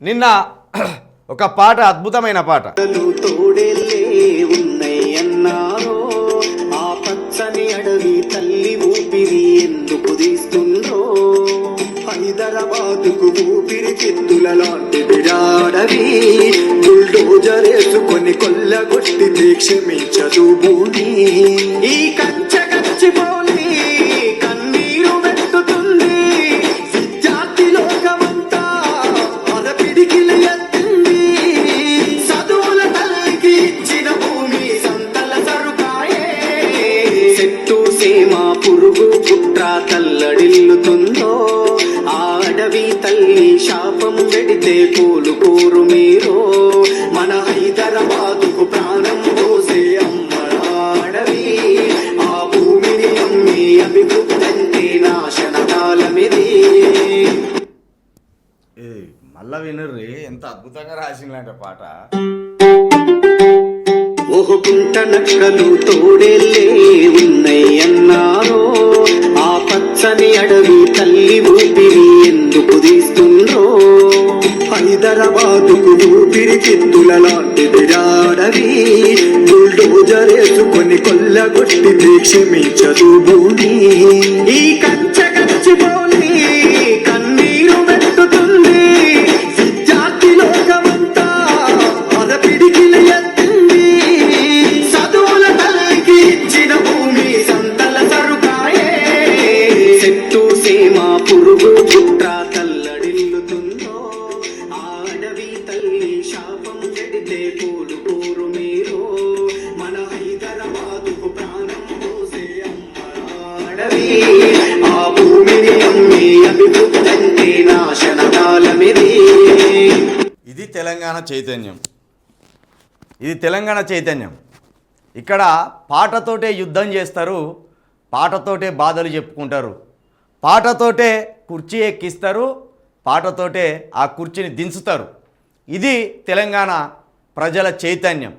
నిన్న ఒక పాట అద్భుతమైన పాట. తోడేలే ఉన్నయ్యన్నారో ఆ పచ్చని అడవి తల్లి ఊపిరి ఎందుకు తీస్తుండ్రో హైదరాబాదుకు ఊపిరి చిత్తుల లాంటి విరాడవి బుల్డోజరేసుకొని కొల్లగొట్టి క్షమించదు భూమి ఈ కంచె గచ్చిపోలి కన్నీరు వెట్టుతుంది విద్యార్థి లోకమంతా అరపిడికిల ఎత్తింది చదువుల తల్లికి ఇచ్చిన భూమి సంతల సరుకాయే చెట్టు సీమ పురుగు పుట్ర తల్లడిల్లుతుందో ఆ అడవి తల్లి శాపం పెడితే కోలుకోరు మీరు మన హైదరాబాదుకు ప్రాణం పోసే అమ్మడాడవి ఆ భూమిని అమ్మి అభివృద్ధి నాశన కాలమిది. మళ్ళా వినుర్రి, ఎంత అద్భుతంగా రాసిందంటే పాట. ఓహు కుంట నక్కలు తోడేలే ఉన్నయ్యన్నారో ఆ పచ్చని అడవి తల్లి ఊపిరి ఎందుకు తీస్తుండ్రో హైదరాబాదుకు ఊపిరి చిత్తుల లాంటి విరాడవి బుల్డోజరేసుకొని కొల్లగొట్టి క్షమించదు భూమి ఈ కంచె గచ్చిపోలి కన్నీరు వెట్టుతుంది విద్యార్థి లోకమంతా అరపిడికిల ఎత్తింది చదువుల తల్లికి ఇచ్చిన భూమి సంతల సరుకాయే చెట్టు సీమ పురుగు పుట్ర తల్లడిల్లుతుందో ఆ అడవి తల్లి శాపం పెడితే కోలుకోరు మీరు మన హైదరాబాదుకు ప్రాణం పోసే అమ్మడాడవి ఆ భూమిని అమ్మి అభివృద్ధి నాశన కాలమిది. ఇది తెలంగాణ చైతన్యం. ఇది తెలంగాణ చైతన్యం. ఇక్కడ పాటతోటే యుద్ధం చేస్తారు, పాటతోటే బాధలు చెప్పుకుంటారు, పాటతోటే కుర్చీ ఎక్కిస్తారు, పాటతోటే ఆ కుర్చీని దించుతారు. ఇది తెలంగాణ ప్రజల చైతన్యం.